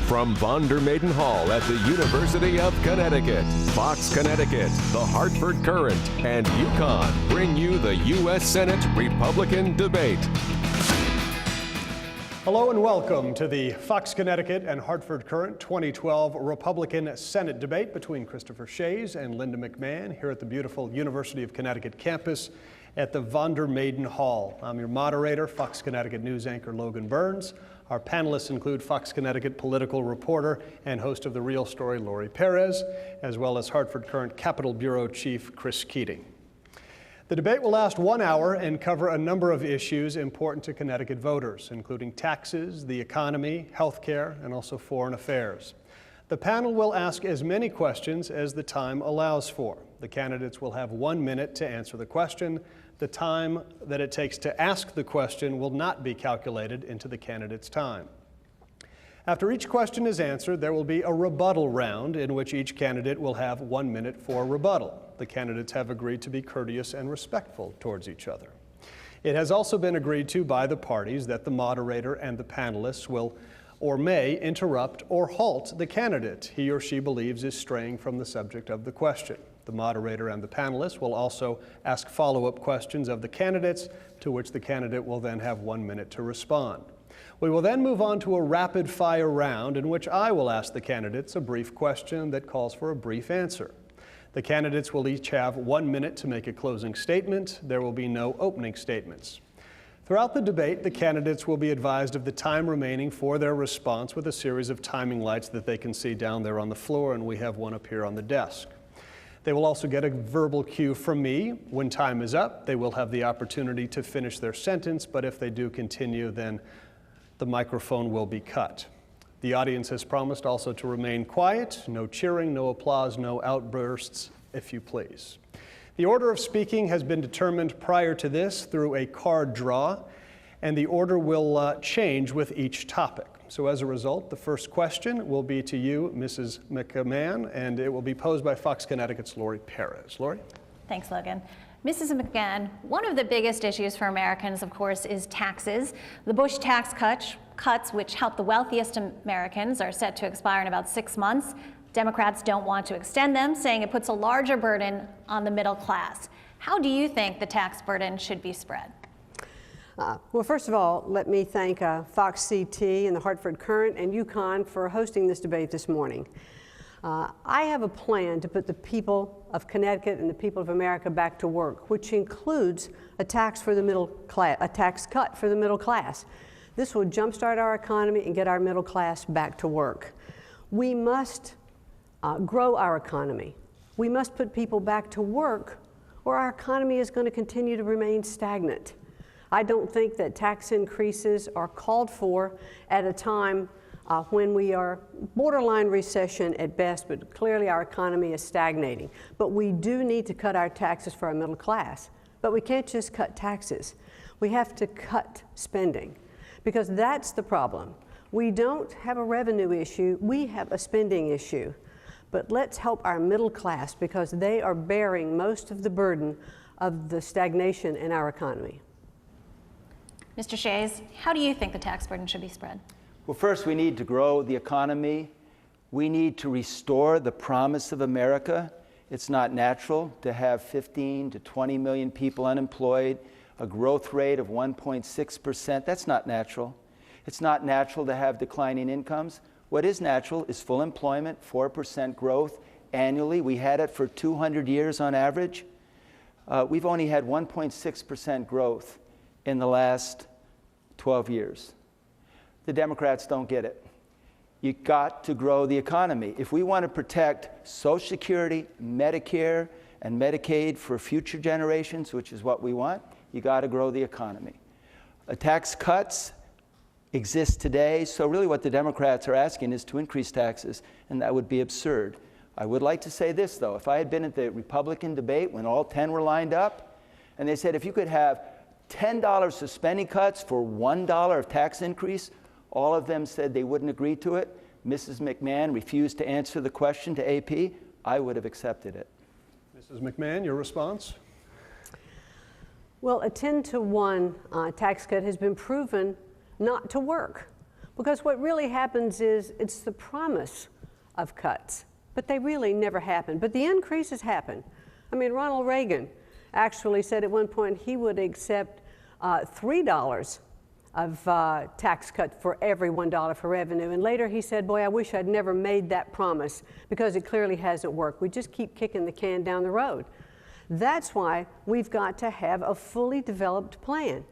From Vandermaiden Hall at the University of Connecticut, Fox Connecticut, the Hartford Courant, and UConn bring you the U.S. Senate Republican debate. Hello and welcome to the Fox Connecticut and Hartford Courant 2012 Republican Senate debate between Christopher Shays and Linda McMahon here at the beautiful University of Connecticut campus at the Vandermaiden Hall. I'm your moderator, Fox Connecticut news anchor Logan Burns. Our panelists include Fox Connecticut political reporter and host of The Real Story, Lori Perez, as well as Hartford Courant Capitol Bureau Chief Chris Keating. The debate will last 1 hour and cover a number of issues important to Connecticut voters, including taxes, the economy, health care, and also foreign affairs. The panel will ask as many questions as the time allows for. The candidates will have 1 minute to answer the question. The time that it takes to ask the question will not be calculated into the candidate's time. After each question is answered, there will be a rebuttal round in which each candidate will have 1 minute for rebuttal. The candidates have agreed to be courteous and respectful towards each other. It has also been agreed to by the parties that the moderator and the panelists will or may interrupt or halt the candidate he or she believes is straying from the subject of the question. The moderator and the panelists will also ask follow-up questions of the candidates, to which the candidate will then have 1 minute to respond. We will then move on to a rapid-fire round in which I will ask the candidates a brief question that calls for a brief answer. The candidates will each have 1 minute to make a closing statement. There will be no opening statements. Throughout the debate, the candidates will be advised of the time remaining for their response with a series of timing lights that they can see down there on the floor, and we have one up here on the desk. They will also get a verbal cue from me. When time is up, they will have the opportunity to finish their sentence, but if they do continue, then the microphone will be cut. The audience has promised also to remain quiet, no cheering, no applause, no outbursts, if you please. The order of speaking has been determined prior to this through a card draw, and the order will change with each topic. So as a result, the first question will be to you, Mrs. McMahon, and it will be posed by Fox Connecticut's Lori Perez. Lori? Thanks, Logan. Mrs. McMahon, one of the biggest issues for Americans, of course, is taxes. The Bush tax cuts, which help the wealthiest Americans, are set to expire in about 6 months. Democrats don't want to extend them, saying it puts a larger burden on the middle class. How do you think the tax burden should be spread? Well, first of all, let me thank Fox CT and the Hartford Courant and UConn for hosting this debate this morning. I have a plan to put the people of Connecticut and the people of America back to work, which includes a tax for the middle class, a tax cut for the middle class. This will jumpstart our economy and get our middle class back to work. We must grow our economy. We must put people back to work, or our economy is going to continue to remain stagnant. I don't think that tax increases are called for at a time when we are borderline recession at best, but clearly our economy is stagnating. But we do need to cut our taxes for our middle class. But we can't just cut taxes. We have to cut spending, because that's the problem. We don't have a revenue issue, we have a spending issue. But let's help our middle class, because they are bearing most of the burden of the stagnation in our economy. Mr. Shays, how do you think the tax burden should be spread? Well, first, we need to grow the economy. We need to restore the promise of America. It's not natural to have 15 to 20 million people unemployed, a growth rate of 1.6%. That's not natural. It's not natural to have declining incomes. What is natural is full employment, 4% growth annually. We had it for 200 years on average. We've only had 1.6% growth in the last 12 years. The Democrats don't get it. You got to grow the economy. If we want to protect Social Security, Medicare, and Medicaid for future generations, which is what we want, you got to grow the economy. Tax cuts exist today, so really what the Democrats are asking is to increase taxes, and that would be absurd. I would like to say this, though. If I had been at the Republican debate when all 10 were lined up, and they said if you could have $10 of spending cuts for $1 of tax increase, all of them said they wouldn't agree to it. Mrs. McMahon refused to answer the question to AP. I would have accepted it. Mrs. McMahon, your response? Well, a 10-to-1 tax cut has been proven not to work. Because what really happens is it's the promise of cuts, but they really never happen. But the increases happen. I mean, Ronald Reagan actually said at one point he would accept $3 of tax cut for every $1 for revenue. And later he said, boy, I wish I'd never made that promise because it clearly hasn't worked. We just keep kicking the can down the road. That's why we've got to have a fully developed plan.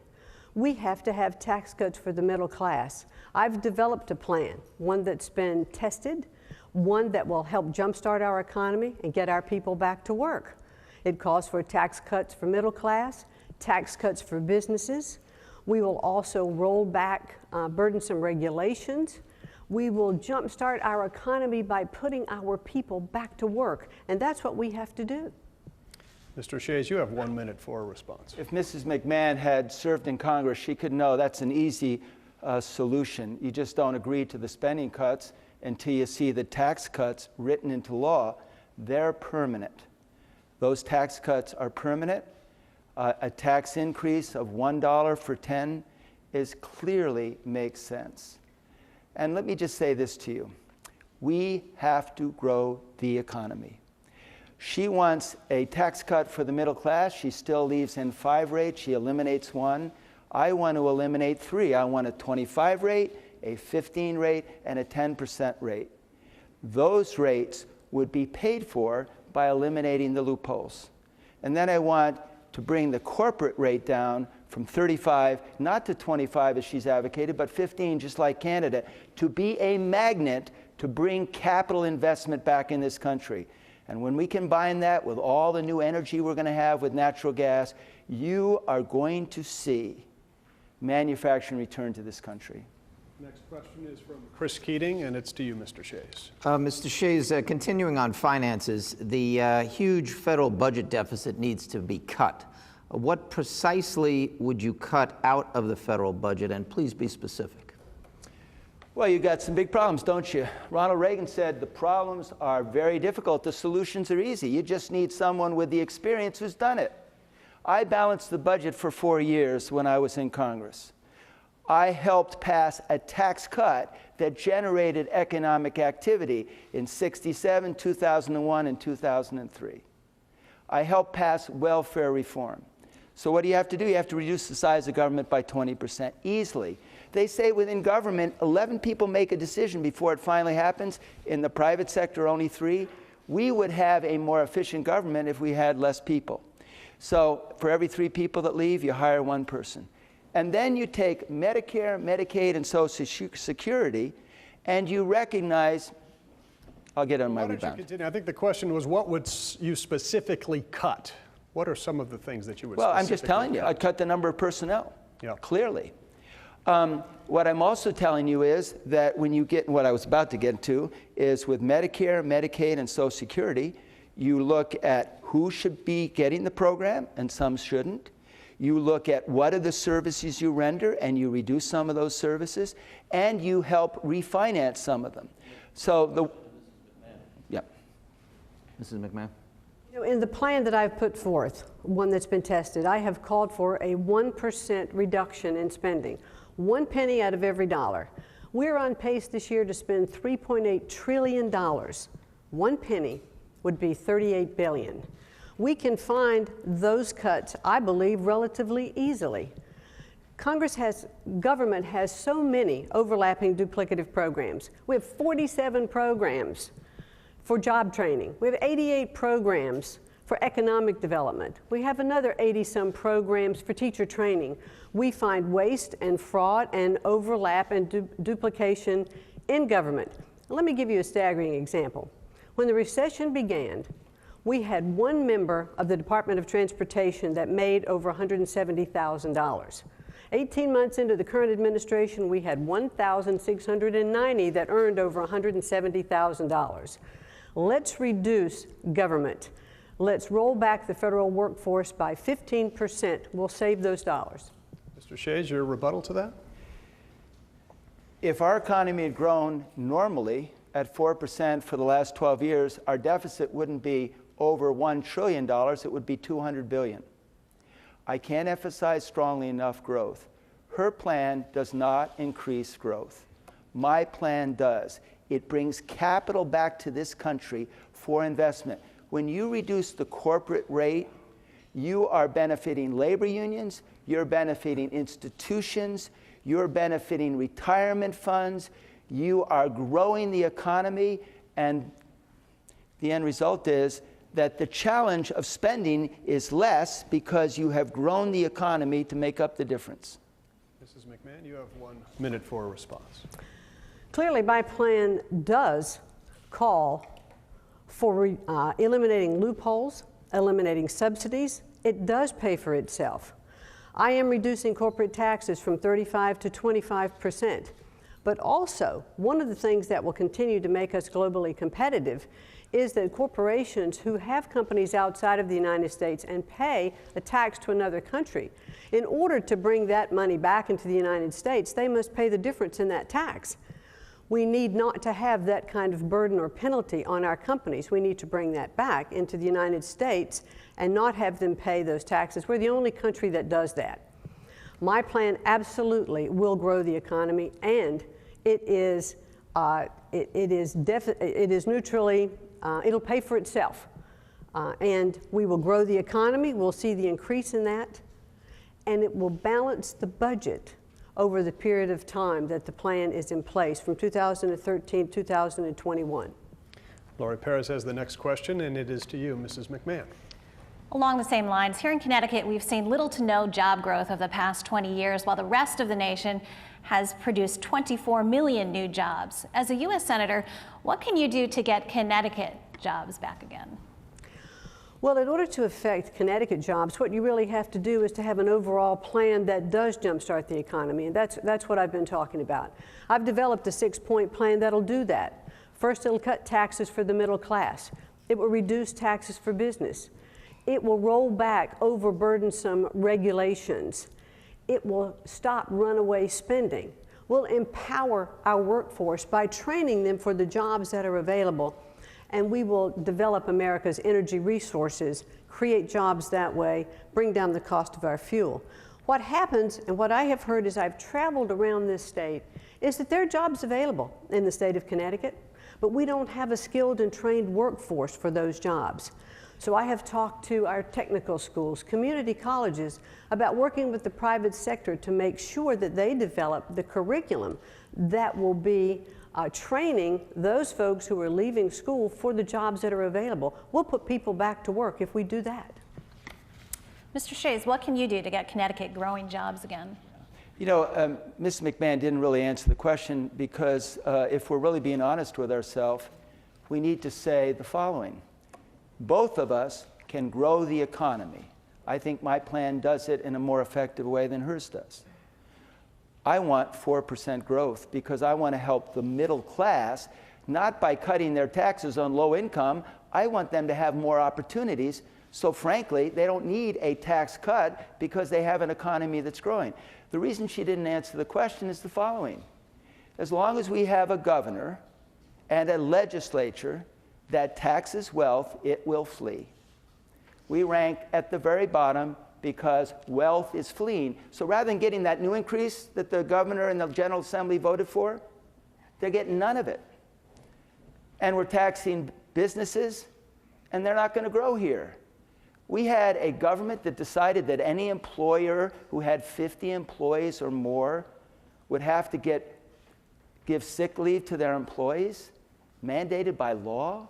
We have to have tax cuts for the middle class. I've developed a plan, one that's been tested, one that will help jumpstart our economy and get our people back to work. It calls for tax cuts for middle class, tax cuts for businesses. We will also roll back burdensome regulations. We will jumpstart our economy by putting our people back to work, and that's what we have to do. Mr. Shays, you have 1 minute for a response. If Mrs. McMahon had served in Congress, she could know that's an easy solution. You just don't agree to the spending cuts until you see the tax cuts written into law. They're permanent. Those tax cuts are permanent. A tax increase of $1 for 10 clearly makes sense. And let me just say this to you. We have to grow the economy. She wants a tax cut for the middle class. She still leaves in 5 rates. She eliminates 1. I want to eliminate 3. I want a 25 rate, a 15 rate, and a 10% rate. Those rates would be paid for by eliminating the loopholes. And then I want to bring the corporate rate down from 35, not to 25 as she's advocated, but 15, just like Canada, to be a magnet to bring capital investment back in this country. And when we combine that with all the new energy we're going to have with natural gas, you are going to see manufacturing return to this country. Next question is from Chris Keating, and it's to you, Mr. Shays. Mr. Shays, continuing on finances, the huge federal budget deficit needs to be cut. What precisely would you cut out of the federal budget, and please be specific? Well, you got some big problems, don't you? Ronald Reagan said the problems are very difficult, the solutions are easy. You just need someone with the experience who's done it. I balanced the budget for 4 years when I was in Congress. I helped pass a tax cut that generated economic activity in '67, 2001, and 2003. I helped pass welfare reform. So what do you have to do? You have to reduce the size of government by 20% easily. They say within government, 11 people make a decision before it finally happens. In the private sector, only 3. We would have a more efficient government if we had less people. So for every 3 people that leave, you hire 1 person. And then you take Medicare, Medicaid, and Social Security, and you recognize, I'll get on my rebound. Why don't you continue? I think the question was, what would you specifically cut? What are some of the things that you would specifically cut? Well, I'm just telling you, I'd cut the number of personnel, clearly. What I'm also telling you is that when you get, what I was about to get to, is with Medicare, Medicaid, and Social Security, you look at who should be getting the program, and some shouldn't. You look at what are the services you render, and you reduce some of those services, and you help refinance some of them. So Mrs. McMahon. You know, in the plan that I've put forth, one that's been tested, I have called for a 1% reduction in spending, 1 penny out of every dollar. We're on pace this year to spend $3.8 trillion. 1 penny would be $38 billion. We can find those cuts, I believe, relatively easily. Government has so many overlapping duplicative programs. We have 47 programs for job training. We have 88 programs for economic development. We have another 80-some programs for teacher training. We find waste and fraud and overlap and duplication in government. Let me give you a staggering example. When the recession began, we had 1 member of the Department of Transportation that made over $170,000. 18 months into the current administration, we had 1,690 that earned over $170,000. Let's reduce government. Let's roll back the federal workforce by 15%. We'll save those dollars. Mr. Shays, your rebuttal to that? if our economy had grown normally at 4% for the last 12 years, our deficit wouldn't be over $1 trillion, it would be $200 billion. I can't emphasize strongly enough growth. Her plan does not increase growth. my plan does. It brings capital back to this country for investment. When you reduce the corporate rate, you are benefiting labor unions, you're benefiting institutions, you're benefiting retirement funds, you are growing the economy, and the end result is that the challenge of spending is less because you have grown the economy to make up the difference. Mrs. McMahon, you have 1 minute for a response. Clearly, my plan does call for eliminating loopholes, eliminating subsidies. It does pay for itself. I am reducing corporate taxes from 35% to 25%. But also, one of the things that will continue to make us globally competitive is that corporations who have companies outside of the United States and pay a tax to another country, in order to bring that money back into the United States, they must pay the difference in that tax. We need not to have that kind of burden or penalty on our companies. We need to bring that back into the United States and not have them pay those taxes. We're the only country that does that. My plan absolutely will grow the economy, and it is neutrally, it'll pay for itself. And we will grow the economy, we'll see the increase in that, and it will balance the budget over the period of time that the plan is in place from 2013 to 2021. Lori Perez has the next question, and it is to you, Mrs. McMahon. Along the same lines, here in Connecticut, we've seen little to no job growth over the past 20 years, while the rest of the nation has produced 24 million new jobs. As a U.S. Senator, what can you do to get Connecticut jobs back again? Well, in order to affect Connecticut jobs, what you really have to do is to have an overall plan that does jumpstart the economy, and that's what I've been talking about. I've developed a 6-point plan that'll do that. First, it'll cut taxes for the middle class. It will reduce taxes for business. It will roll back overburdensome regulations. It will stop runaway spending. We'll empower our workforce by training them for the jobs that are available. And we will develop America's energy resources, create jobs that way, bring down the cost of our fuel. What happens, and what I have heard as I've traveled around this state, is that there are jobs available in the state of Connecticut, but we don't have a skilled and trained workforce for those jobs. So I have talked to our technical schools, community colleges, about working with the private sector to make sure that they develop the curriculum that will be training those folks who are leaving school for the jobs that are available. We'll put people back to work if we do that. Mr. Shays, what can you do to get Connecticut growing jobs again? You know, Ms. McMahon didn't really answer the question because if we're really being honest with ourselves, we need to say the following. Both of us can grow the economy. I think my plan does it in a more effective way than hers does. I want 4% growth because I want to help the middle class, not by cutting their taxes on low income. I want them to have more opportunities. So frankly, they don't need a tax cut because they have an economy that's growing. The reason she didn't answer the question is the following. As long as we have a governor and a legislature that taxes wealth, it will flee. We rank at the very bottom because wealth is fleeing. So rather than getting that new increase that the governor and the General Assembly voted for, they're getting none of it. And we're taxing businesses, and they're not going to grow here. We had a government that decided that any employer who had 50 employees or more would have to give sick leave to their employees, mandated by law.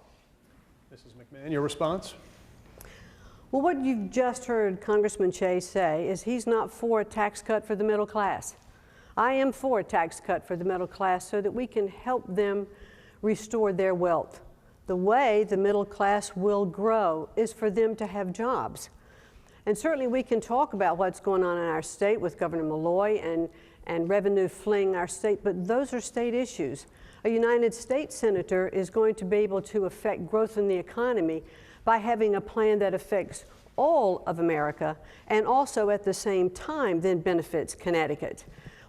Mrs. McMahon, your response? Well, what you've just heard Congressman Shays say is he's not for a tax cut for the middle class. I am for a tax cut for the middle class so that we can help them restore their wealth. The way the middle class will grow is for them to have jobs. And certainly we can talk about what's going on in our state with Governor Malloy and revenue fleeing our state, but those are state issues. A United States senator is going to be able to affect growth in the economy by having a plan that affects all of America and also at the same time then benefits Connecticut.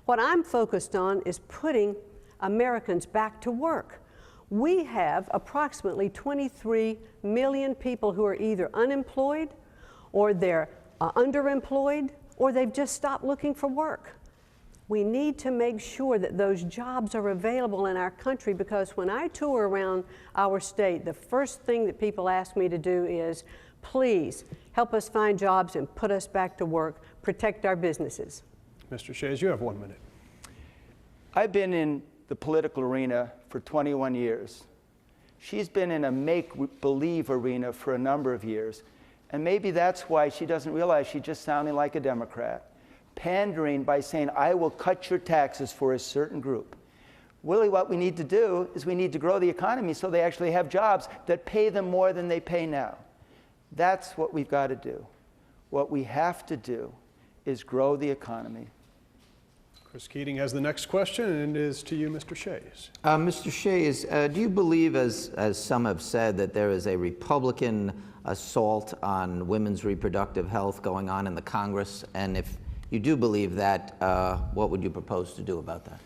What I'm focused on is putting Americans back to work. We have approximately 23 million people who are either unemployed or they're underemployed or they've just stopped looking for work. We need to make sure that those jobs are available in our country, because when I tour around our state, the first thing that people ask me to do is, please help us find jobs and put us back to work, protect our businesses. Mr. Shays, you have 1 minute. I've been in the political arena for 21 years. She's been in a make-believe arena for a number of years. And maybe that's why she doesn't realize she's just sounding like a Democrat, pandering by saying, I will cut your taxes for a certain group. Really, what we need to do is we need to grow the economy so they actually have jobs that pay them more than they pay now. That's what we've got to do. What we have to do is grow the economy. Chris Keating has the next question, and it is to you, Mr. Shays. Mr. Shays, do you believe, as some have said, that there is a Republican assault on women's reproductive health going on in the Congress? And if you do believe that, what would you propose to do about that?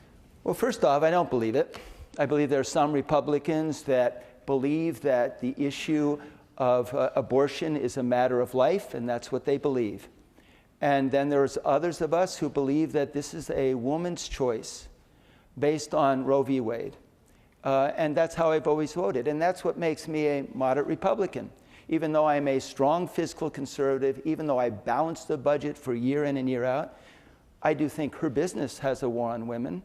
Well, first off, I don't believe it. I believe there are some Republicans that believe that the issue of abortion is a matter of life, and that's what they believe. And then there's others of us who believe that this is a woman's choice based on Roe v. Wade. And that's how I've always voted. And that's what makes me a moderate Republican. Even though I'm a strong fiscal conservative, even though I balance the budget for year in and year out, I do think her business has a war on women.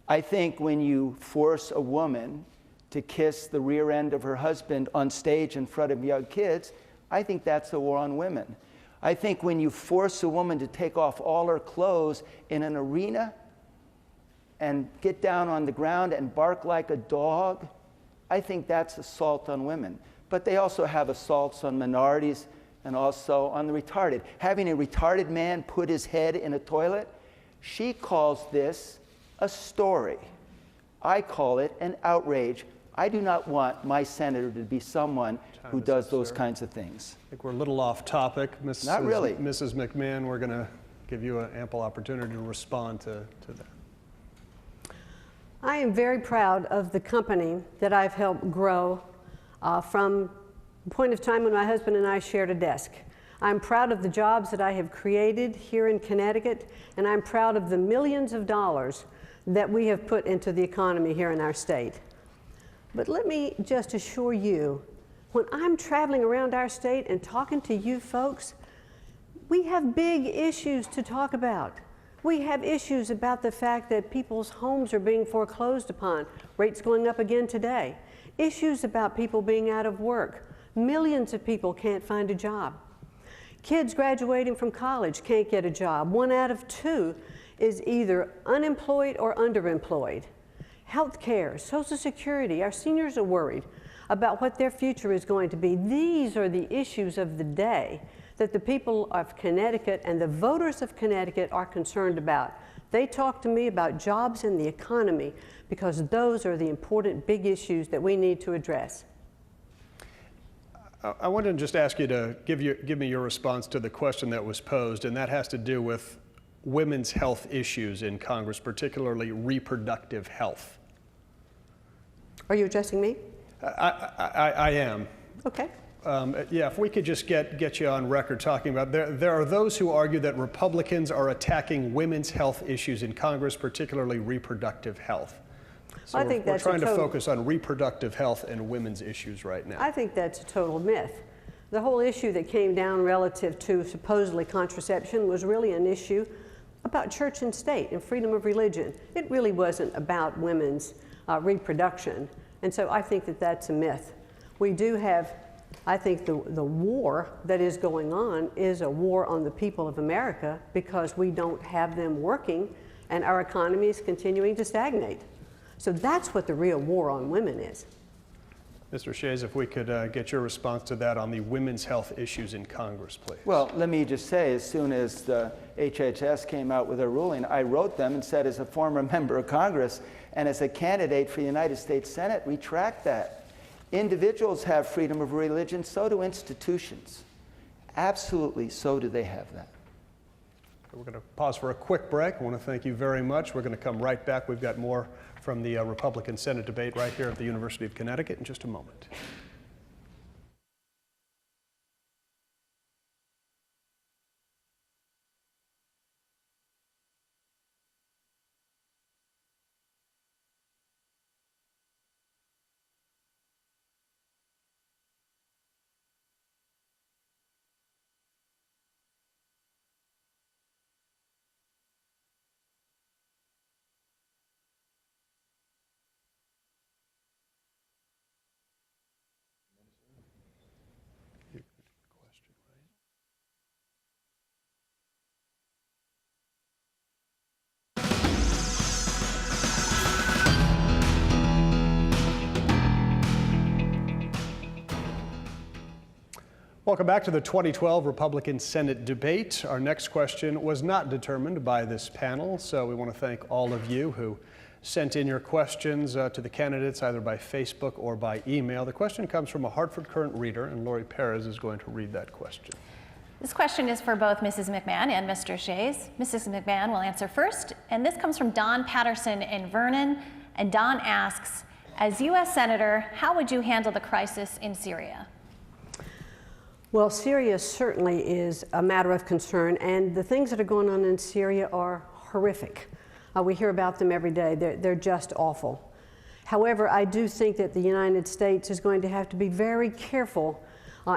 I think when you force a woman to kiss the rear end of her husband on stage in front of young kids, I think that's a war on women. I think when you force a woman to take off all her clothes in an arena and get down on the ground and bark like a dog, I think that's assault on women. But they also have assaults on minorities and also on the retarded. Having a retarded man put his head in a toilet, she calls this a story. I call it an outrage. I do not want my senator to be someone who does those kinds of things. I think we're a little off topic. Not really. Mrs. McMahon, we're going to give you an ample opportunity to respond to that. I am very proud of the company that I've helped grow from the point of time when my husband and I shared a desk. I'm proud of the jobs that I have created here in Connecticut, and I'm proud of the millions of dollars that we have put into the economy here in our state. But let me just assure you, when I'm traveling around our state and talking to you folks, we have big issues to talk about. We have issues about the fact that people's homes are being foreclosed upon, rates going up again today. Issues about people being out of work. Millions of people can't find a job. Kids graduating from college can't get a job. 1 out of 2 is either unemployed or underemployed. Health care, Social Security, our seniors are worried about what their future is going to be. These are the issues of the day that the people of Connecticut and the voters of Connecticut are concerned about. They talk to me about jobs and the economy because those are the important big issues that we need to address. I wanted to just ask you to give me your response to the question that was posed, and that has to do with women's health issues in Congress, particularly reproductive health. Are you addressing me? I am. Okay. Yeah, if we could just get you on record talking about, there are those who argue that Republicans are attacking women's health issues in Congress, particularly reproductive health. So I think that's we're trying to focus on reproductive health and women's issues right now. I think that's a total myth. The whole issue that came down relative to supposedly contraception was really an issue about church and state and freedom of religion. It really wasn't about women's reproduction. And so I think that that's a myth. We do have, I think the war that is going on is a war on the people of America because we don't have them working and our economy is continuing to stagnate. So that's what the real war on women is. Mr. Shays, if we could get your response to that on the women's health issues in Congress, please. Well, let me just say, as soon as the HHS came out with a ruling, I wrote them and said, as a former member of Congress and as a candidate for the United States Senate, retract that. Individuals have freedom of religion, so do institutions. Absolutely, so do they have that. We're going to pause for a quick break. I want to thank you very much. We're going to come right back. We've got more from the Republican Senate debate right here at the University of Connecticut in just a moment. Welcome back to the 2012 Republican Senate debate. Our next question was not determined by this panel, so we want to thank all of you who sent in your questions to the candidates either by Facebook or by email. The question comes from a Hartford Courant reader, and Lori Perez is going to read that question. This question is for both Mrs. McMahon and Mr. Shays. Mrs. McMahon will answer first, and this comes from Don Patterson in Vernon. And Don asks, as U.S. Senator, how would you handle the crisis in Syria? Well, Syria certainly is a matter of concern, and the things that are going on in Syria are horrific. We hear about them every day. They're just awful. However, I do think that the United States is going to have to be very careful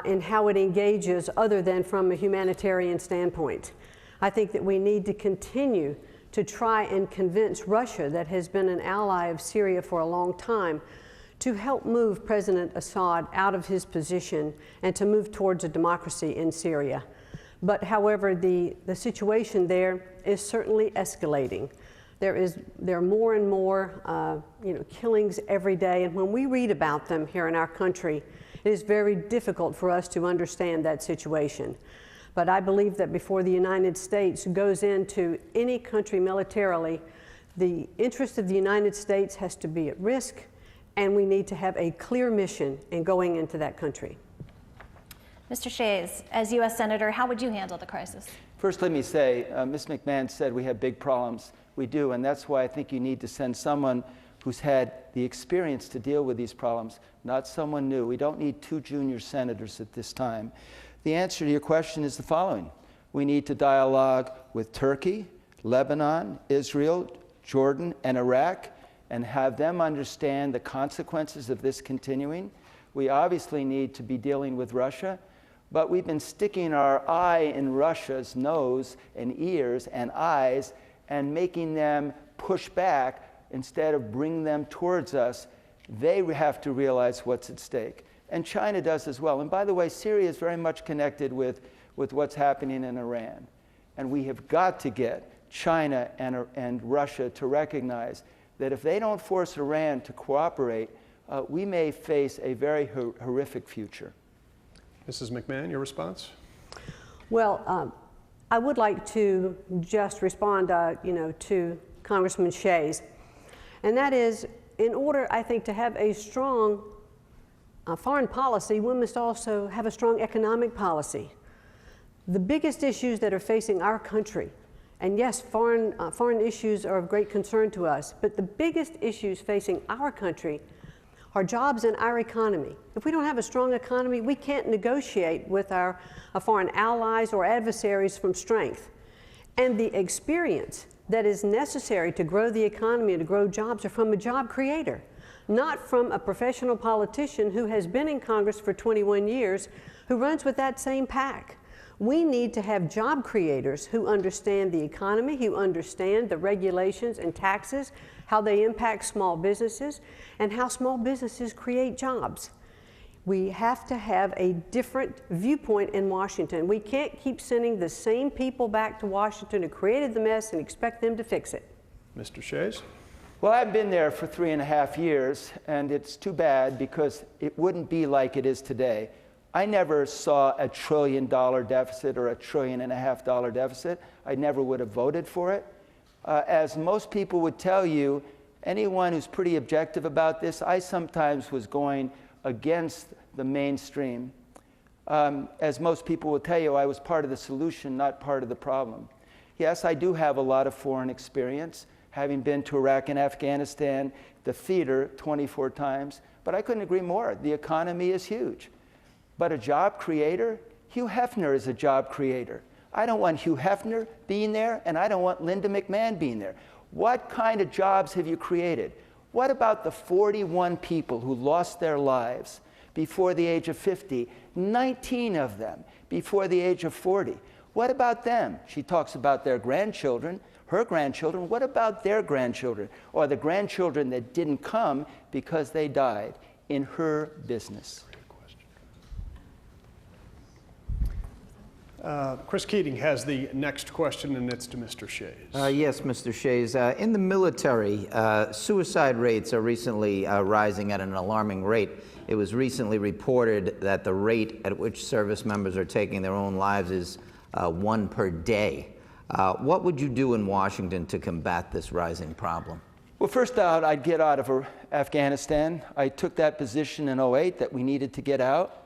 in how it engages other than from a humanitarian standpoint. I think that we need to continue to try and convince Russia, that has been an ally of Syria for a long time, to help move President Assad out of his position and to move towards a democracy in Syria. But however, the situation there is certainly escalating. There are more and more killings every day, and when we read about them here in our country, it is very difficult for us to understand that situation. But I believe that before the United States goes into any country militarily, the interest of the United States has to be at risk, and we need to have a clear mission in going into that country. Mr. Shays, as U.S. Senator, how would you handle the crisis? First, let me say, Ms. McMahon said we have big problems. We do, and that's why I think you need to send someone who's had the experience to deal with these problems, not someone new. We don't need two junior senators at this time. The answer to your question is the following. We need to dialogue with Turkey, Lebanon, Israel, Jordan, and Iraq, and have them understand the consequences of this continuing. We obviously need to be dealing with Russia, but we've been sticking our eye in Russia's nose and ears and eyes and making them push back instead of bring them towards us. They have to realize what's at stake. And China does as well. And by the way, Syria is very much connected with what's happening in Iran. And we have got to get China and Russia to recognize that if they don't force Iran to cooperate, we may face a very horrific future. Mrs. McMahon, your response? Well, I would like to just respond, to Congressman Shays, and that is, in order, I think, to have a strong foreign policy, we must also have a strong economic policy. The biggest issues that are facing our country, and yes, foreign issues are of great concern to us, but the biggest issues facing our country are jobs and our economy. If we don't have a strong economy, we can't negotiate with our foreign allies or adversaries from strength. And the experience that is necessary to grow the economy and to grow jobs are from a job creator, not from a professional politician who has been in Congress for 21 years, who runs with that same pack. We need to have job creators who understand the economy, who understand the regulations and taxes, how they impact small businesses, and how small businesses create jobs. We have to have a different viewpoint in Washington. We can't keep sending the same people back to Washington who created the mess and expect them to fix it. Mr. Shays? Well, I've been there for 3.5 years, and it's too bad because it wouldn't be like it is today. I never saw a $1 trillion deficit or a $1.5 trillion deficit. I never would have voted for it. As most people would tell you, anyone who's pretty objective about this, I sometimes was going against the mainstream. As most people will tell you, I was part of the solution, not part of the problem. Yes, I do have a lot of foreign experience, having been to Iraq and Afghanistan, the theater 24 times, but I couldn't agree more. The economy is huge. But a job creator, Hugh Hefner is a job creator. I don't want Hugh Hefner being there, and I don't want Linda McMahon being there. What kind of jobs have you created? What about the 41 people who lost their lives before the age of 50, 19 of them before the age of 40? What about them? She talks about their grandchildren, her grandchildren. What about their grandchildren, or the grandchildren that didn't come because they died in her business? Chris Keating has the next question, and it's to Mr. Shays. Yes, Mr. Shays. In the military, suicide rates are recently rising at an alarming rate. It was recently reported that the rate at which service members are taking their own lives is 1 per day. What would you do in Washington to combat this rising problem? Well, first out, I'd get out of Afghanistan. I took that position in 2008 that we needed to get out.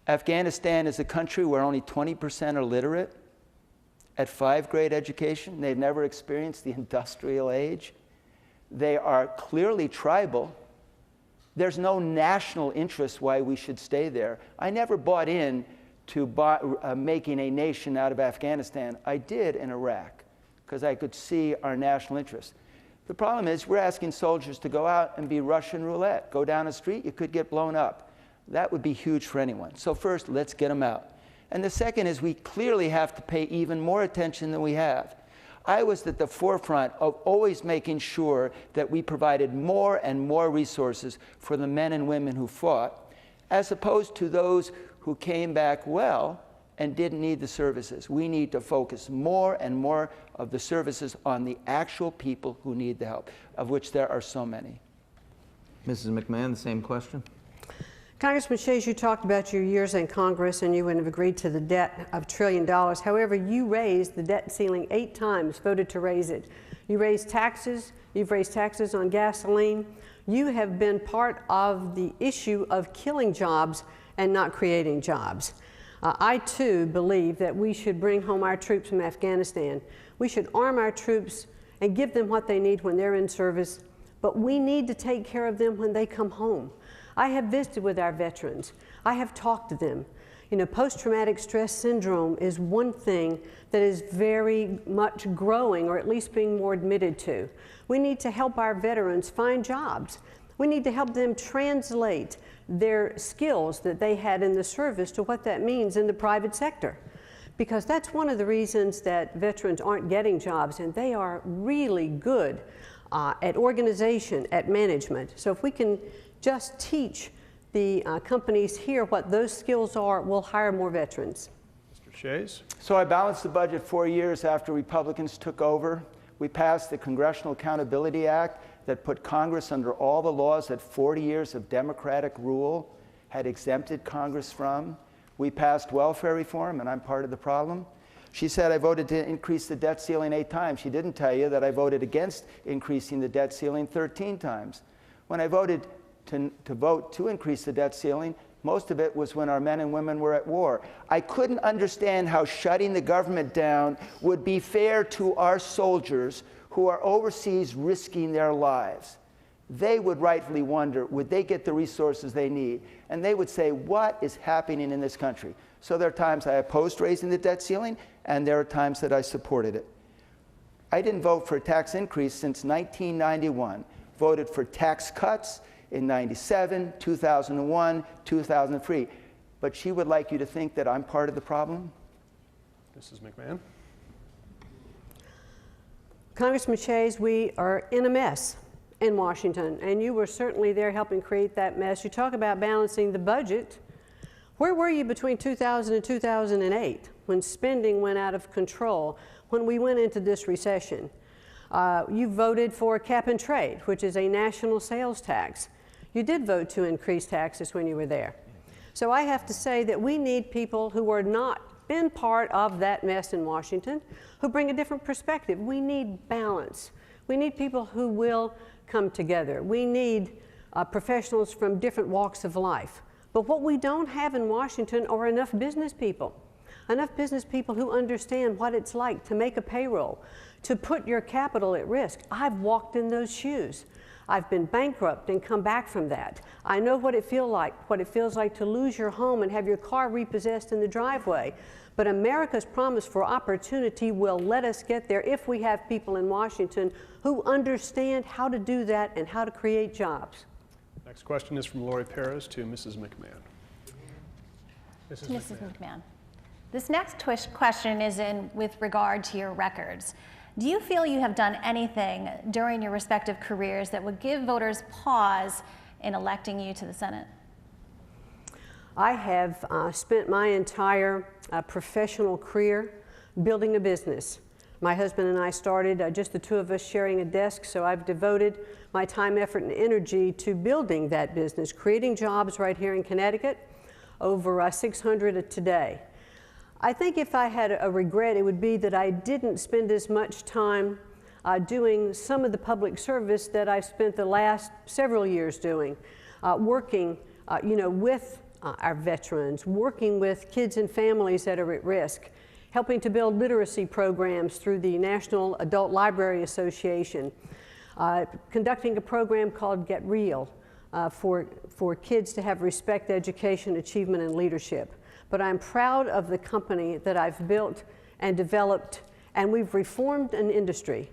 Afghanistan is a country where only 20% are literate at 5th grade education. They've never experienced the industrial age. They are clearly tribal. There's no national interest why we should stay there. I never bought in to making a nation out of Afghanistan. I did in Iraq because I could see our national interest. The problem is we're asking soldiers to go out and be Russian roulette. Go down the street, you could get blown up. That would be huge for anyone. So first, let's get them out. And the second is we clearly have to pay even more attention than we have. I was at the forefront of always making sure that we provided more and more resources for the men and women who fought, as opposed to those who came back well and didn't need the services. We need to focus more and more of the services on the actual people who need the help, of which there are so many. Mrs. McMahon, the same question. Congressman Shays, you talked about your years in Congress and you wouldn't have agreed to the debt of $1 trillion. However, you raised the debt ceiling 8 times, voted to raise it. You raised taxes. You've raised taxes on gasoline. You have been part of the issue of killing jobs and not creating jobs. I too believe that we should bring home our troops from Afghanistan. We should arm our troops and give them what they need when they're in service, but we need to take care of them when they come home. I have visited with our veterans. I have talked to them. You know, post-traumatic stress syndrome is one thing that is very much growing, or at least being more admitted to. We need to help our veterans find jobs. We need to help them translate their skills that they had in the service to what that means in the private sector. Because that's one of the reasons that veterans aren't getting jobs, and they are really good at organization, at management. So if we can just teach the companies here what those skills are, we'll hire more veterans. Mr. Shays. So I balanced the budget 4 years after Republicans took over. We passed the Congressional Accountability Act that put Congress under all the laws that 40 years of Democratic rule had exempted Congress from. We passed welfare reform, and I'm part of the problem. She said I voted to increase the debt ceiling 8 times. She didn't tell you that I voted against increasing the debt ceiling 13 times. When I voted to vote to increase the debt ceiling, most of it was when our men and women were at war. I couldn't understand how shutting the government down would be fair to our soldiers who are overseas risking their lives. They would rightfully wonder, would they get the resources they need? And they would say, what is happening in this country? So there are times I opposed raising the debt ceiling, and there are times that I supported it. I didn't vote for a tax increase since 1991. Voted for tax cuts in 97, 2001, 2003. But she would like you to think that I'm part of the problem? Mrs. McMahon. Congressman Shays, we are in a mess in Washington, and you were certainly there helping create that mess. You talk about balancing the budget. Where were you between 2000 and 2008 when spending went out of control, when we went into this recession? You voted for cap and trade, which is a national sales tax. You did vote to increase taxes when you were there. So I have to say that we need people who are not been part of that mess in Washington, who bring a different perspective. We need balance. We need people who will come together. We need professionals from different walks of life. But what we don't have in Washington are enough business people who understand what it's like to make a payroll, to put your capital at risk. I've walked in those shoes. I've been bankrupt and come back from that. I know what it feels like to lose your home and have your car repossessed in the driveway. But America's promise for opportunity will let us get there if we have people in Washington who understand how to do that and how to create jobs. Next question is from Lori Perez to Mrs. McMahon. Mrs. McMahon. This next question is with regard to your records. Do you feel you have done anything during your respective careers that would give voters pause in electing you to the Senate? I have spent my entire professional career building a business. My husband and I started just the two of us sharing a desk, so I've devoted my time, effort, and energy to building that business, creating jobs right here in Connecticut, over 600 today. I think if I had a regret, it would be that I didn't spend as much time doing some of the public service that I've spent the last several years doing, working with our veterans, working with kids and families that are at risk, helping to build literacy programs through the National Adult Library Association, conducting a program called Get Real for kids to have respect, education, achievement, and leadership. But I'm proud of the company that I've built and developed, and we've reformed an industry.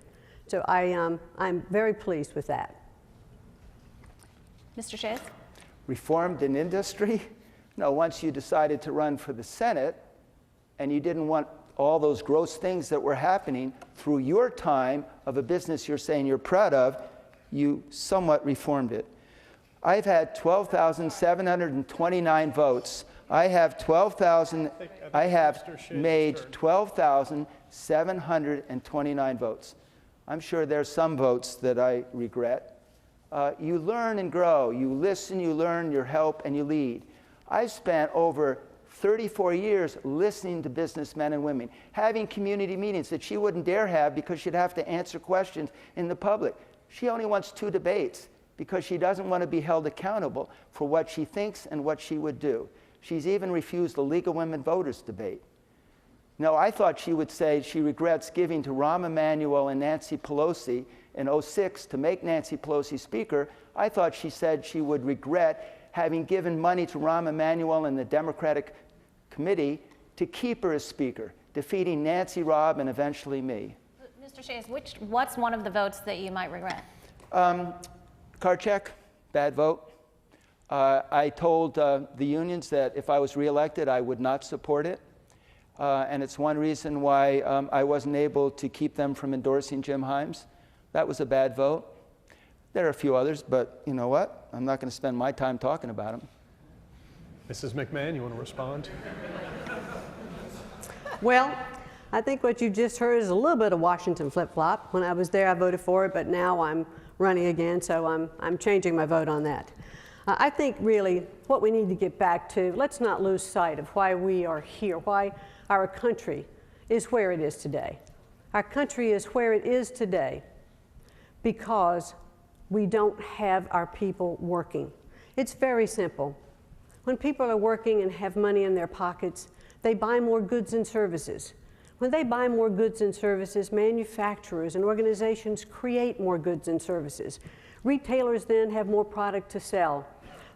So I'm very pleased with that. Mr. Shays? Reformed an industry? No, once you decided to run for the Senate and you didn't want all those gross things that were happening through your time of a business you're saying you're proud of, you somewhat reformed it. I've had 12,729 votes. I have made 12,729 votes. I'm sure there's some votes that I regret. You learn and grow. You listen, you learn, you help, and you lead. I've spent over 34 years listening to businessmen and women, having community meetings that she wouldn't dare have because she'd have to answer questions in the public. She only wants 2 debates because she doesn't want to be held accountable for what she thinks and what she would do. She's even refused the League of Women Voters debate. No, I thought she would say she regrets giving to Rahm Emanuel and Nancy Pelosi in '06 to make Nancy Pelosi Speaker. I thought she said she would regret having given money to Rahm Emanuel and the Democratic Committee to keep her as Speaker, defeating Nancy, Rob, and eventually me. Mr. Shays, what's one of the votes that you might regret? Car check, bad vote. I told the unions that if I was reelected, I would not support it. And it's one reason why I wasn't able to keep them from endorsing Jim Himes. That was a bad vote. There are a few others, but you know what? I'm not going to spend my time talking about them. Mrs. McMahon, you want to respond? Well, I think what you just heard is a little bit of Washington flip-flop. When I was there, I voted for it, but now I'm running again, so I'm changing my vote on that. I think really what we need to get back to, let's not lose sight of why we are here, why our country is where it is today. Our country is where it is today because we don't have our people working. It's very simple. When people are working and have money in their pockets, they buy more goods and services. When they buy more goods and services, manufacturers and organizations create more goods and services. Retailers then have more product to sell.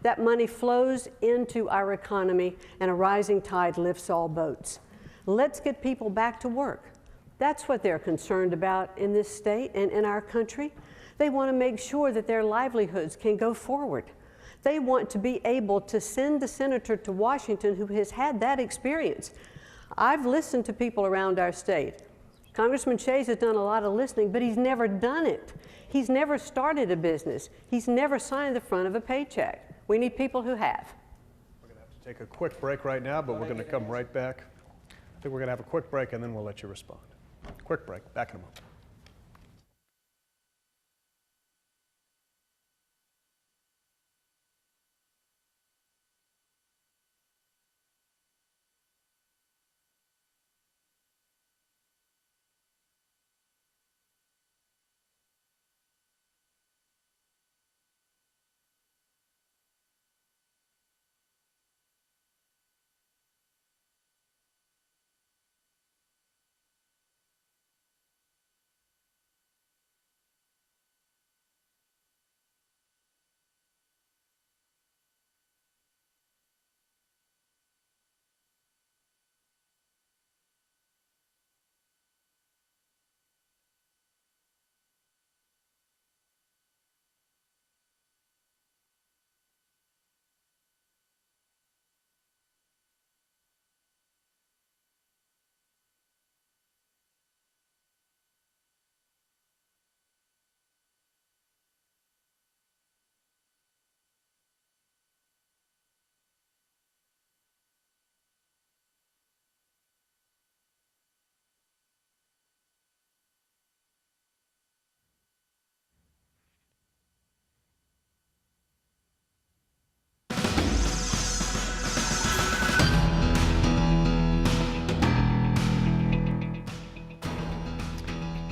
That money flows into our economy, and a rising tide lifts all boats. Let's get people back to work. That's what they're concerned about in this state and in our country. They want to make sure that their livelihoods can go forward. They want to be able to send a senator to Washington who has had that experience. I've listened to people around our state. Congressman Shays has done a lot of listening, but he's never done it. He's never started a business. He's never signed the front of a paycheck. We need people who have. We're going to have to take a quick break right now, but we're going to come right back. I think we're going to have a quick break, and then we'll let you respond. Quick break. Back in a moment.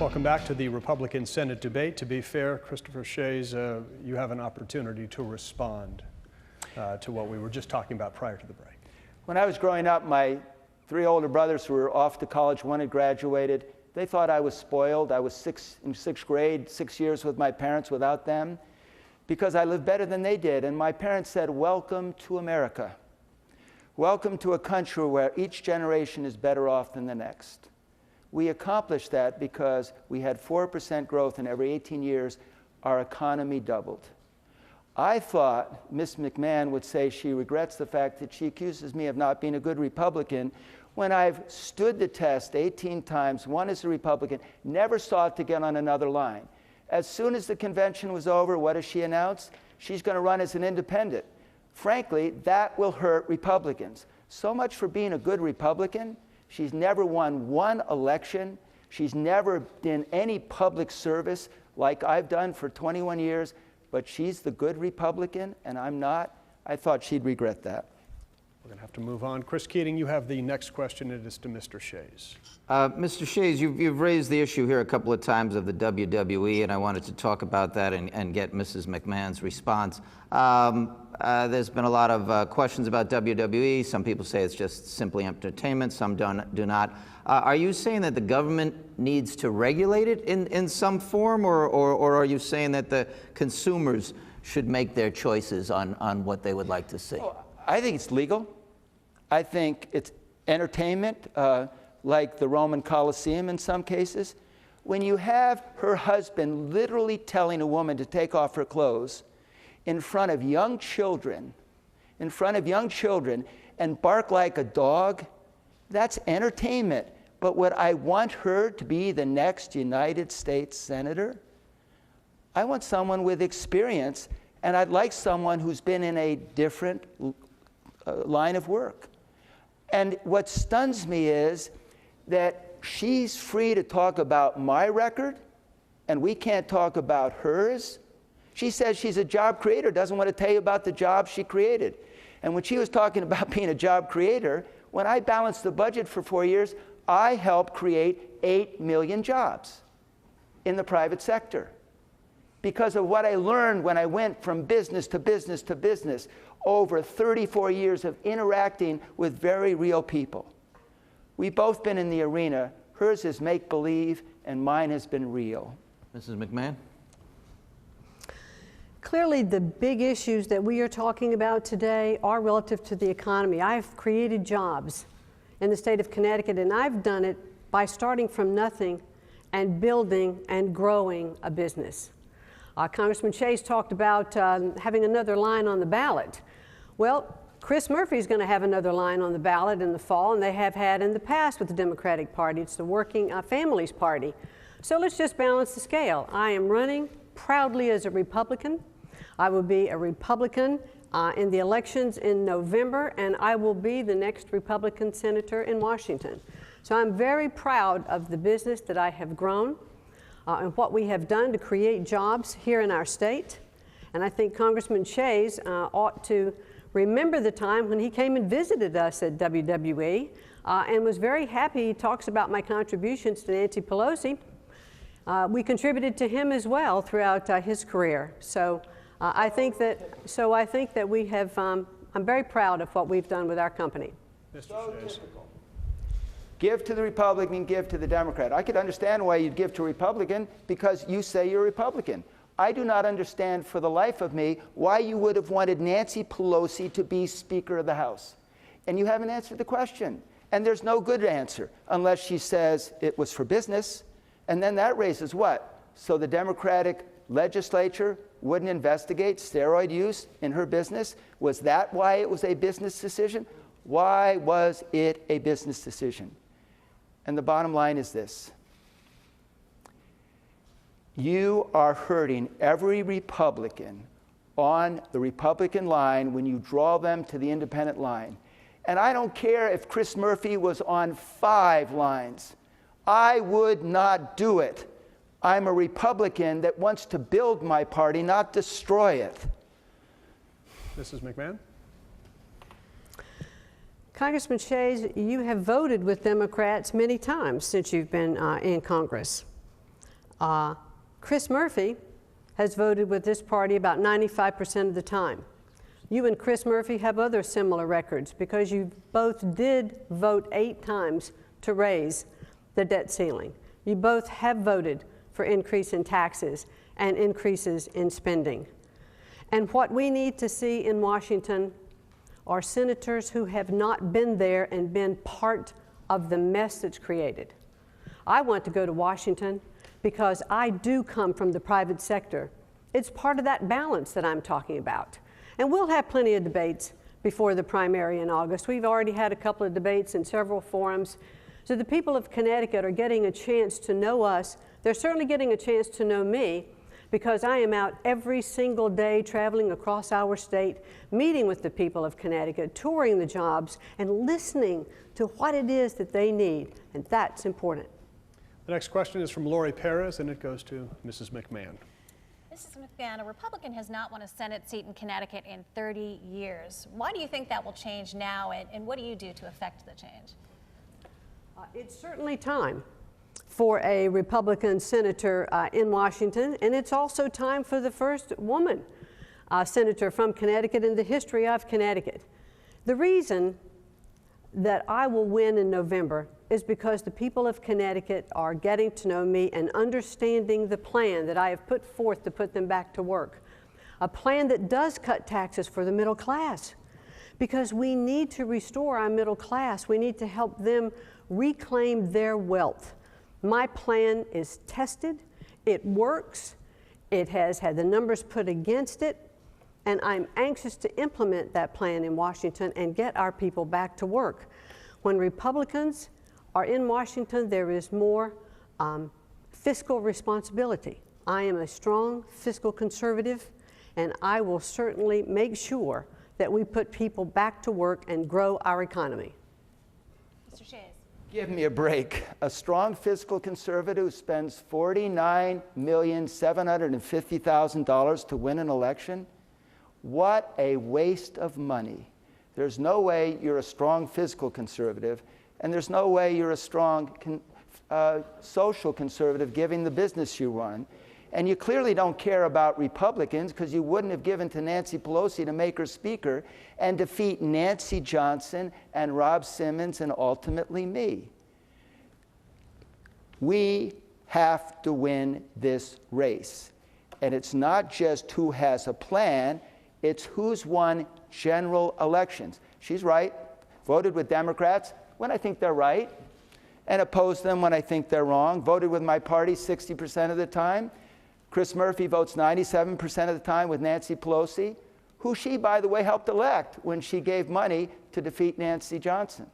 Welcome back to the Republican Senate debate. To be fair, Christopher Shays, you have an opportunity to respond to what we were just talking about prior to the break. When I was growing up, my 3 older brothers who were off to college, one had graduated. They thought I was spoiled. I was in sixth grade, 6 years with my parents without them, because I lived better than they did. And my parents said, "Welcome to America. Welcome to a country where each generation is better off than the next." We accomplished that because we had 4% growth, and every 18 years, our economy doubled. I thought Ms. McMahon would say she regrets the fact that she accuses me of not being a good Republican when I've stood the test 18 times, won as a Republican, never sought to get on another line. As soon as the convention was over, what does she announce? She's going to run as an independent. Frankly, that will hurt Republicans. So much for being a good Republican. She's never won one election. She's never done any public service like I've done for 21 years, but she's the good Republican and I'm not. I thought she'd regret that. We're going to have to move on. Chris Keating, you have the next question. It is to Mr. Shays. Mr. Shays, you've raised the issue here a couple of times of the WWE, and I wanted to talk about that and get Mrs. McMahon's response. There's been a lot of questions about WWE. Some people say it's just simply entertainment. Some do not. Are you saying that the government needs to regulate it in some form, or are you saying that the consumers should make their choices on what they would like to see? Oh, I think it's legal. I think it's entertainment, like the Roman Colosseum in some cases. When you have her husband literally telling a woman to take off her clothes in front of young children, and bark like a dog, that's entertainment. But would I want her to be the next United States Senator? I want someone with experience, and I'd like someone who's been in a different line of work. And what stuns me is that she's free to talk about my record, and we can't talk about hers. She says she's a job creator, doesn't want to tell you about the jobs she created. And when she was talking about being a job creator, when I balanced the budget for 4 years, I helped create 8 million jobs in the private sector because of what I learned when I went from business to business to business over 34 years of interacting with very real people. We've both been in the arena. Hers is make-believe, and mine has been real. Mrs. McMahon? Clearly, the big issues that we are talking about today are relative to the economy. I've created jobs in the state of Connecticut, and I've done it by starting from nothing and building and growing a business. Congressman Shays talked about having another line on the ballot. Well, Chris Murphy's going to have another line on the ballot in the fall, and they have had in the past with the Democratic Party. It's the Working Families Party. So let's just balance the scale. I am running proudly as a Republican. I will be a Republican in the elections in November, and I will be the next Republican senator in Washington. So I'm very proud of the business that I have grown and what we have done to create jobs here in our state. And I think Congressman Shays ought to remember the time when he came and visited us at WWE and was very happy. He talks about my contributions to Nancy Pelosi. We contributed to him as well throughout his career. So I think that we have, I'm very proud of what we've done with our company. Mr. Shays. Give to the Republican, give to the Democrat. I could understand why you'd give to a Republican because you say you're a Republican. I do not understand for the life of me why you would have wanted Nancy Pelosi to be Speaker of the House. And you haven't answered the question. And there's no good answer unless she says it was for business. And then that raises what? So the Democratic legislature wouldn't investigate steroid use in her business? Was that why it was a business decision? Why was it a business decision? And the bottom line is this. You are hurting every Republican on the Republican line when you draw them to the independent line. And I don't care if Chris Murphy was on 5 lines. I would not do it. I'm a Republican that wants to build my party, not destroy it. Mrs. McMahon? Congressman Shays, you have voted with Democrats many times since you've been in Congress. Chris Murphy has voted with this party about 95% of the time. You and Chris Murphy have other similar records because you both did vote 8 times to raise the debt ceiling. You both have voted for increase in taxes and increases in spending. And what we need to see in Washington are senators who have not been there and been part of the mess that's created. I want to go to Washington because I do come from the private sector. It's part of that balance that I'm talking about. And we'll have plenty of debates before the primary in August. We've already had a couple of debates in several forums. So the people of Connecticut are getting a chance to know us. They're certainly getting a chance to know me because I am out every single day traveling across our state, meeting with the people of Connecticut, touring the jobs, and listening to what it is that they need. And that's important. The next question is from Lori Perez, and it goes to Mrs. McMahon. Mrs. McMahon, a Republican has not won a Senate seat in Connecticut in 30 years. Why do you think that will change now, and what do you do to affect the change? It's certainly time for a Republican senator in Washington, and it's also time for the first woman senator from Connecticut in the history of Connecticut. The reason that I will win in November is because the people of Connecticut are getting to know me and understanding the plan that I have put forth to put them back to work. A plan that does cut taxes for the middle class, because we need to restore our middle class. We need to help them reclaim their wealth. My plan is tested, it works, it has had the numbers put against it, and I'm anxious to implement that plan in Washington and get our people back to work. When Republicans are in Washington, there is more fiscal responsibility. I am a strong fiscal conservative, and I will certainly make sure that we put people back to work and grow our economy. Mr. Shays. Give me a break. A strong fiscal conservative who spends $49,750,000 to win an election? What a waste of money. There's no way you're a strong fiscal conservative, and there's no way you're a strong social conservative giving the business you run. And you clearly don't care about Republicans because you wouldn't have given to Nancy Pelosi to make her speaker and defeat Nancy Johnson and Rob Simmons and ultimately me. We have to win this race. And it's not just who has a plan, it's who's won general elections. She's right, voted with Democrats when I think they're right, and opposed them when I think they're wrong, voted with my party 60% of the time. Chris Murphy votes 97% of the time with Nancy Pelosi, who she, by the way, helped elect when she gave money to defeat Nancy Johnson.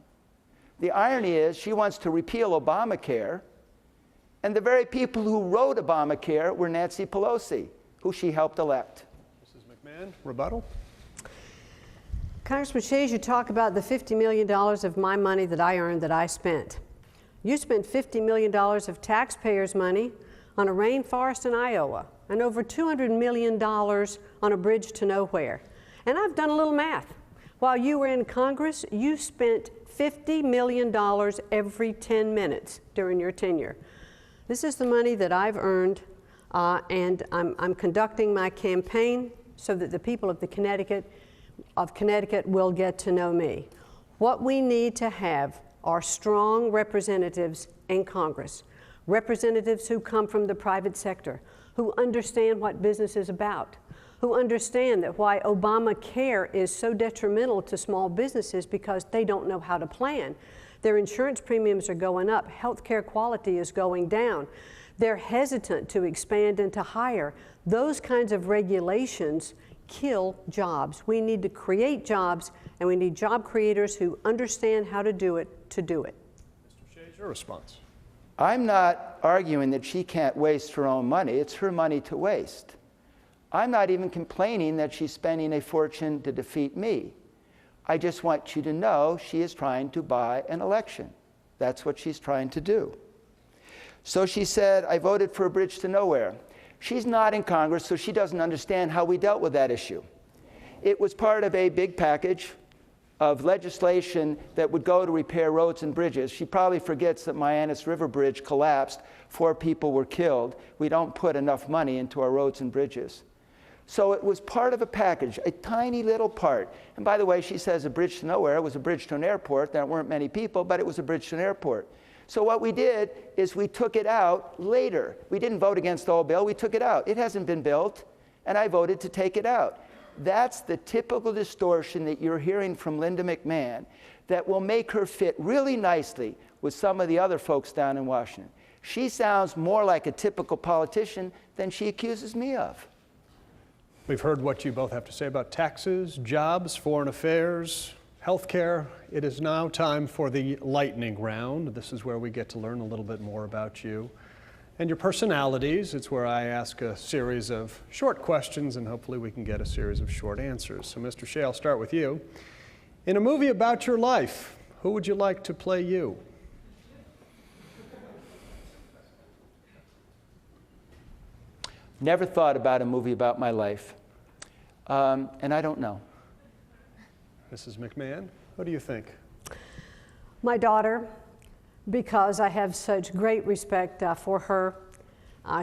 The irony is she wants to repeal Obamacare, and the very people who wrote Obamacare were Nancy Pelosi, who she helped elect. Mrs. McMahon, rebuttal. Congressman Shays, you talk about the $50 million of my money that I earned that I spent. You spent $50 million of taxpayers' money on a rainforest in Iowa, and over $200 million on a bridge to nowhere. And I've done a little math. While you were in Congress, you spent $50 million every 10 minutes during your tenure. This is the money that I've earned, and I'm conducting my campaign so that the people of Connecticut will get to know me. What we need to have are strong representatives in Congress. Representatives who come from the private sector, who understand what business is about, who understand that why Obamacare is so detrimental to small businesses because they don't know how to plan. Their insurance premiums are going up, healthcare quality is going down. They're hesitant to expand and to hire. Those kinds of regulations kill jobs. We need to create jobs, and we need job creators who understand how to do it to do it. Mr. Shays, your response. I'm not arguing that she can't waste her own money. It's her money to waste. I'm not even complaining that she's spending a fortune to defeat me. I just want you to know she is trying to buy an election. That's what she's trying to do. So she said, I voted for a bridge to nowhere. She's not in Congress, so she doesn't understand how we dealt with that issue. It was part of a big package of legislation that would go to repair roads and bridges. She probably forgets that Mianus River Bridge collapsed, 4 people were killed. We don't put enough money into our roads and bridges. So it was part of a package, a tiny little part. And by the way, she says a bridge to nowhere. It was a bridge to an airport. There weren't many people, but it was a bridge to an airport. So what we did is we took it out later. We didn't vote against the whole bill. We took it out. It hasn't been built, and I voted to take it out. That's the typical distortion that you're hearing from Linda McMahon that will make her fit really nicely with some of the other folks down in Washington. She sounds more like a typical politician than she accuses me of. We've heard what you both have to say about taxes, jobs, foreign affairs, healthcare. It is now time for the lightning round. This is where we get to learn a little bit more about you and your personalities. It's where I ask a series of short questions, and hopefully we can get a series of short answers. So, Mr. Shay, I'll start with you. In a movie about your life, who would you like to play you? Never thought about a movie about my life, and I don't know. Mrs. McMahon, what do you think? My daughter, because I have such great respect for her.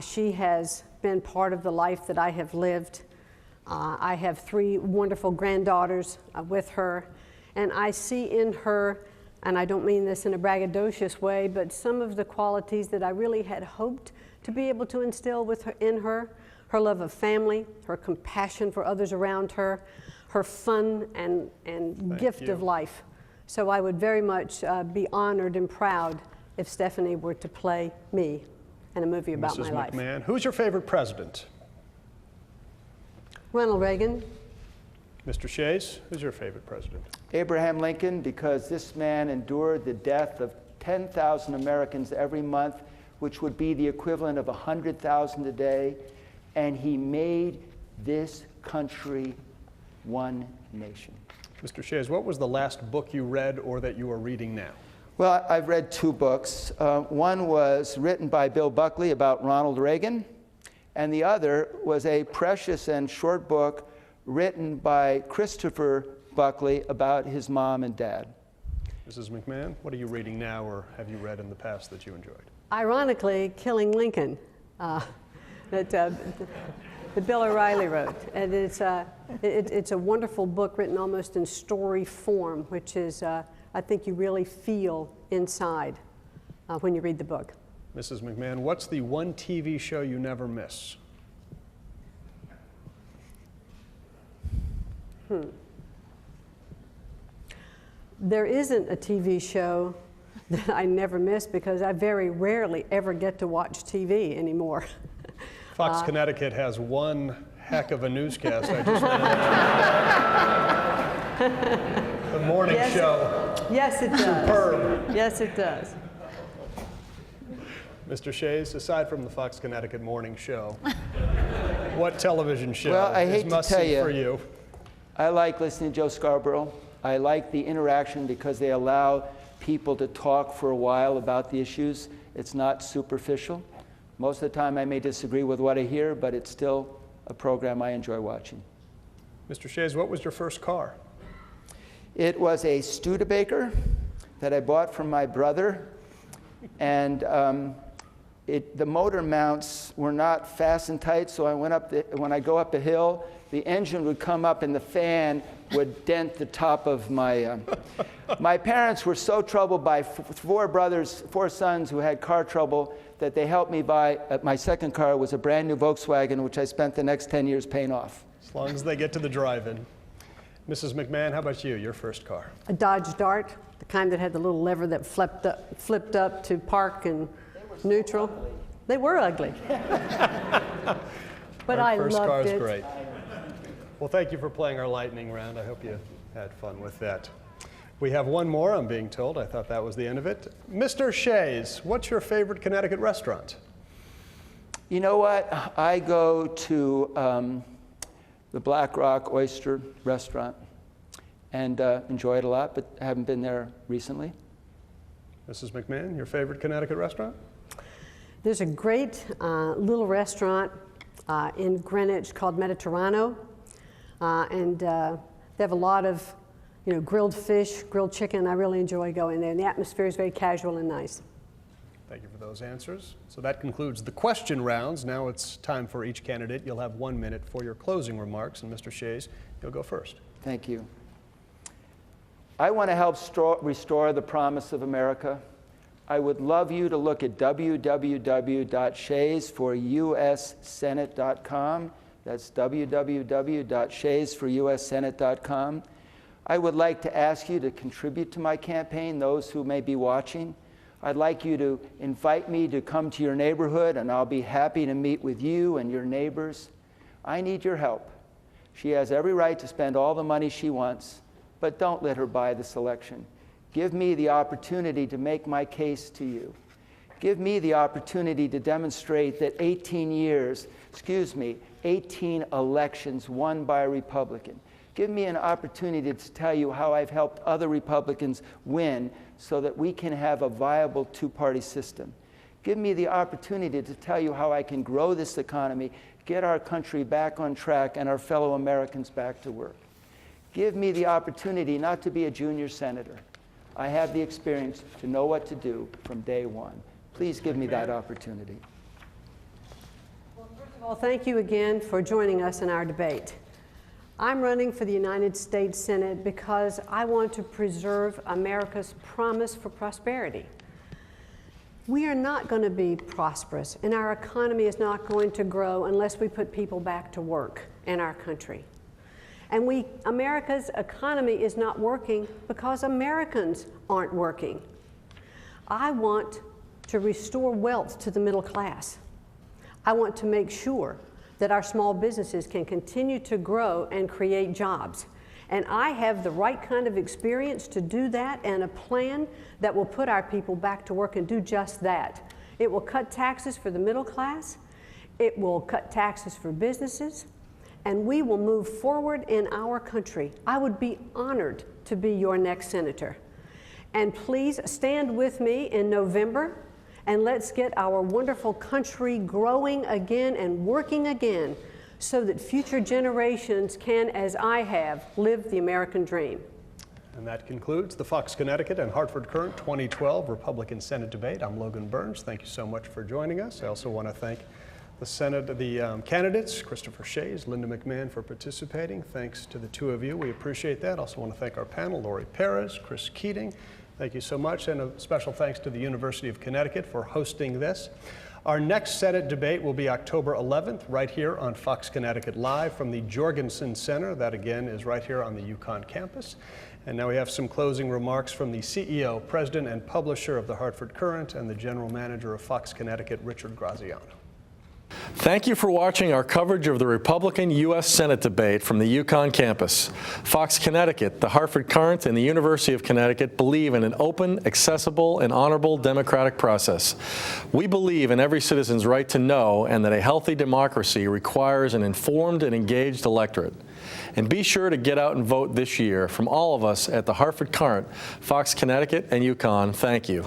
She has been part of the life that I have lived. I have 3 wonderful granddaughters with her, and I see in her, and I don't mean this in a braggadocious way, but some of the qualities that I really had hoped to be able to instill in her love of family, her compassion for others around her, her fun and gift of life. So I would very much be honored and proud if Stephanie were to play me in a movie about my life. Mrs. McMahon, who's your favorite president? Ronald Reagan. Mr. Shays, who's your favorite president? Abraham Lincoln, because this man endured the death of 10,000 Americans every month, which would be the equivalent of 100,000 a day, and he made this country one nation. Mr. Shays, what was the last book you read or that you are reading now? Well, I've read 2 books. One was written by Bill Buckley about Ronald Reagan, and the other was a precious and short book written by Christopher Buckley about his mom and dad. Mrs. McMahon, what are you reading now or have you read in the past that you enjoyed? Ironically, Killing Lincoln, that Bill O'Reilly wrote. And it's a wonderful book written almost in story form, which is, I think you really feel inside when you read the book. Mrs. McMahon, what's the one TV show you never miss? There isn't a TV show that I never miss because I very rarely ever get to watch TV anymore. Fox Connecticut has one heck of a newscast. I just the morning show. Yes, it does. Superb. Yes, it does. Mr. Shays, aside from the Fox Connecticut morning show, what television show is must-see for you? I like listening to Joe Scarborough. I like the interaction because they allow people to talk for a while about the issues. It's not superficial. Most of the time I may disagree with what I hear, but it's still a program I enjoy watching. Mr. Shays, what was your first car? It was a Studebaker that I bought from my brother, and the motor mounts were not fastened tight, so when I go up a hill, the engine would come up and the fan would dent the top of my... My parents were so troubled by 4 sons who had car trouble that they helped me buy, my second car was a brand new Volkswagen, which I spent the next 10 years paying off. As long as they get to the drive-in. Mrs. McMahon, how about you, your first car? A Dodge Dart, the kind that had the little lever that flipped up to park and neutral. They were ugly. But I loved it. First car is great. Well, thank you for playing our lightning round. I hope you had fun with that. We have one more, I'm being told. I thought that was the end of it. Mr. Shays, what's your favorite Connecticut restaurant? You know what? I go to the Black Rock Oyster Restaurant and enjoy it a lot, but I haven't been there recently. Mrs. McMahon, your favorite Connecticut restaurant? There's a great little restaurant in Greenwich called Mediterrano, and they have a lot of grilled fish, grilled chicken. I really enjoy going there, and the atmosphere is very casual and nice. Thank you for those answers. So that concludes the question rounds. Now it's time for each candidate. You'll have 1 minute for your closing remarks, and Mr. Shays, you'll go first. Thank you. I want to help restore the promise of America. I would love you to look at www.shaysforussenate.com. That's www.shaysforussenate.com. I would like to ask you to contribute to my campaign, those who may be watching. I'd like you to invite me to come to your neighborhood, and I'll be happy to meet with you and your neighbors. I need your help. She has every right to spend all the money she wants, but don't let her buy this election. Give me the opportunity to make my case to you. Give me the opportunity to demonstrate that 18 elections won by a Republican. Give me an opportunity to tell you how I've helped other Republicans win so that we can have a viable two-party system. Give me the opportunity to tell you how I can grow this economy, get our country back on track, and our fellow Americans back to work. Give me the opportunity not to be a junior senator. I have the experience to know what to do from day one. Please give me that opportunity. Well, first of all, thank you again for joining us in our debate. I'm running for the United States Senate because I want to preserve America's promise for prosperity. We are not going to be prosperous, and our economy is not going to grow unless we put people back to work in our country. And America's economy is not working because Americans aren't working. I want to restore wealth to the middle class. I want to make sure that our small businesses can continue to grow and create jobs. And I have the right kind of experience to do that, and a plan that will put our people back to work and do just that. It will cut taxes for the middle class, it will cut taxes for businesses, and we will move forward in our country. I would be honored to be your next senator. And please stand with me in November, and let's get our wonderful country growing again and working again so that future generations can, as I have, live the American dream. And that concludes the Fox Connecticut and Hartford Courant 2012 Republican Senate debate. I'm Logan Burns. Thank you so much for joining us. I also want to thank the candidates, Christopher Shays, Linda McMahon, for participating. Thanks to the two of you. We appreciate that. Also want to thank our panel, Lori Perez, Chris Keating. Thank you so much, and a special thanks to the University of Connecticut for hosting this. Our next Senate debate will be October 11th, right here on Fox Connecticut Live from the Jorgensen Center. That again is right here on the UConn campus. And now we have some closing remarks from the CEO, President, and Publisher of the Hartford Courant, and the General Manager of Fox Connecticut, Richard Graziano. Thank you for watching our coverage of the Republican U.S. Senate debate from the UConn campus. Fox Connecticut, the Hartford Courant, and the University of Connecticut believe in an open, accessible, and honorable democratic process. We believe in every citizen's right to know, and that a healthy democracy requires an informed and engaged electorate. And be sure to get out and vote this year. From all of us at the Hartford Courant, Fox Connecticut, and UConn, thank you.